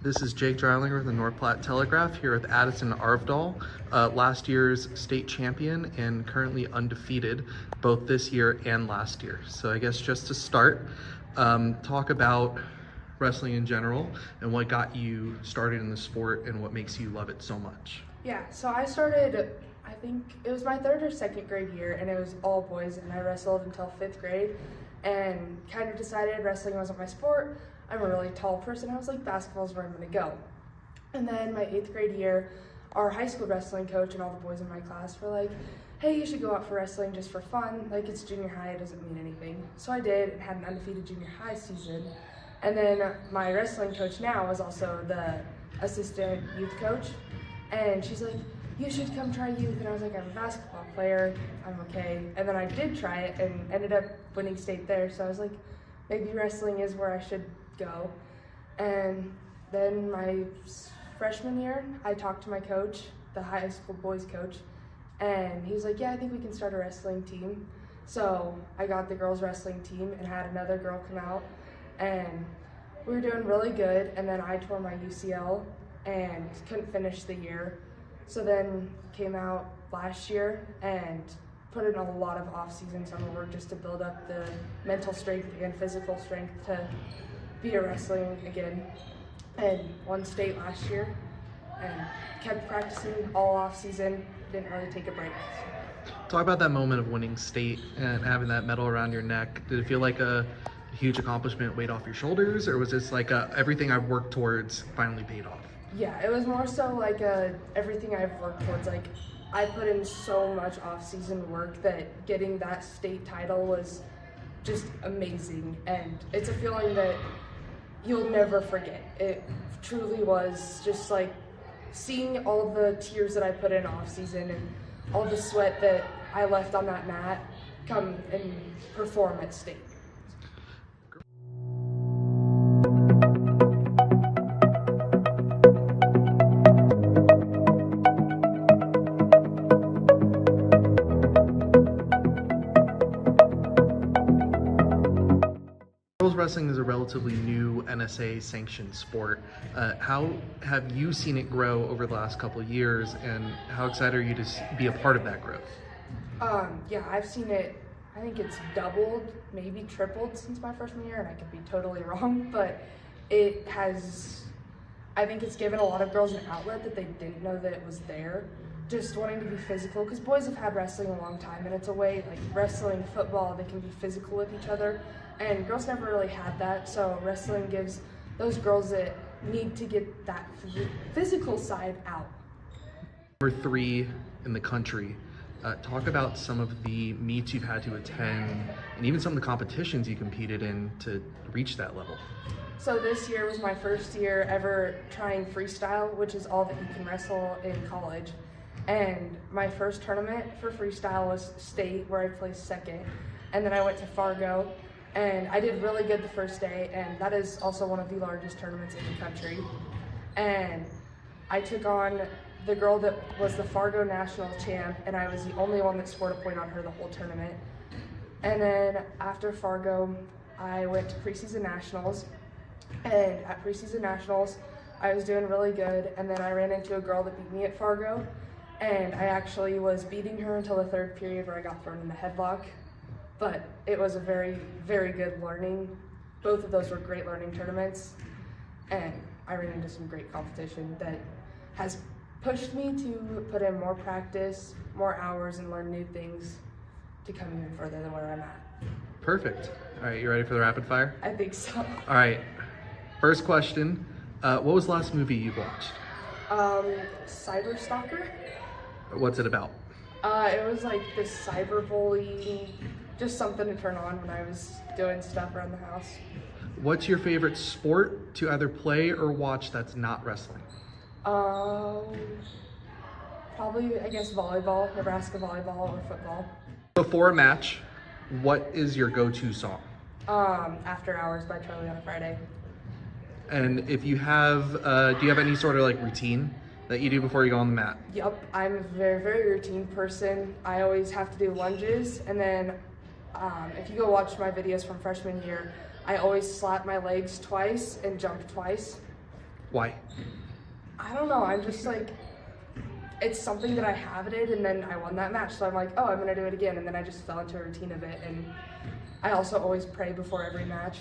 This is Jake Dreilinger with the North Platte Telegraph here with Addison Arvdal, last year's state champion and currently undefeated both this year and last year. So I guess just to start, talk about wrestling in general and what got you started in the sport and what makes you love it so much. Yeah, so I started, I think it was my third or second grade year, and it was all boys, and I wrestled until 5th grade and kind of decided wrestling wasn't my sport. I'm a really tall person. I was like, basketball's where I'm going to go. And then my 8th grade year, our high school wrestling coach and all the boys in my class were like, hey, you should go out for wrestling just for fun. Like, it's junior high, it doesn't mean anything. So I did and had an undefeated junior high season. And then my wrestling coach now was also the assistant youth coach. And she's like, you should come try youth. And I was like, I'm a basketball player, I'm okay. And then I did try it and ended up winning state there. So I was like, maybe wrestling is where I should go. And then my freshman year, I talked to my coach, the high school boys coach, and he was like, yeah, I think we can start a wrestling team. So I got the girls wrestling team and had another girl come out, and we were doing really good. And then I tore my UCL and couldn't finish the year. So then came out last year and put in a lot of off-season summer work just to build up the mental strength and physical strength to be a wrestling again, and won state last year and kept practicing all off-season, didn't really take a break. Talk about that moment of winning state and having that medal around your neck. Did it feel like a huge accomplishment weighed off your shoulders, or was this like everything I've worked towards finally paid off? Yeah, it was more so like everything I've worked towards. Like, I put in so much off-season work that getting that state title was just amazing, and it's a feeling that you'll never forget. It truly was just like seeing all the tears that I put in off-season and all the sweat that I left on that mat come and perform at state. Girls wrestling is a relatively new NSA sanctioned sport. How have you seen it grow over the last couple of years, and how excited are you to be a part of that growth? Yeah, I've seen it. I think it's doubled, maybe tripled since my freshman year, and I could be totally wrong, but it has, I think it's given a lot of girls an outlet that they didn't know that it was there, just wanting to be physical, because boys have had wrestling a long time, and it's a way, like wrestling, football, they can be physical with each other, and girls never really had that. So wrestling gives those girls that need to get that physical side out. Number 3 in the country. Talk about some of the meets you've had to attend and even some of the competitions you competed in to reach that level. So this year was my first year ever trying freestyle, which is all that you can wrestle in college. And my first tournament for freestyle was state, where I placed second. And then I went to Fargo, and I did really good the first day, and that is also one of the largest tournaments in the country. And I took on the girl that was the Fargo national champ, and I was the only one that scored a point on her the whole tournament. And then after Fargo, I went to preseason nationals, and at preseason nationals, I was doing really good, and then I ran into a girl that beat me at Fargo, and I actually was beating her until the 3rd period where I got thrown in the headlock. But it was a very, very good learning. Both of those were great learning tournaments, and I ran into some great competition that has pushed me to put in more practice, more hours, and learn new things to come even further than where I'm at. Perfect. All right, you ready for the rapid fire? I think so. All right, first question. What was the last movie you watched? Cyber Stalker. What's it about? It was like this cyberbullying, just something to turn on when I was doing stuff around the house. What's your favorite sport to either play or watch that's not wrestling? Probably, I guess, volleyball, Nebraska volleyball, or football. Before a match, what is your go-to song? After Hours by Charlie on a Friday. And if you have, do you have any sort of like routine that you do before you go on the mat? Yep, I'm a very, very routine person. I always have to do lunges, and then if you go watch my videos from freshman year, I always slap my legs twice and jump twice. Why? I don't know. I'm just like, it's something that I habituated, and then I won that match. So I'm like, oh, I'm going to do it again. And then I just fell into a routine of it. And I also always pray before every match.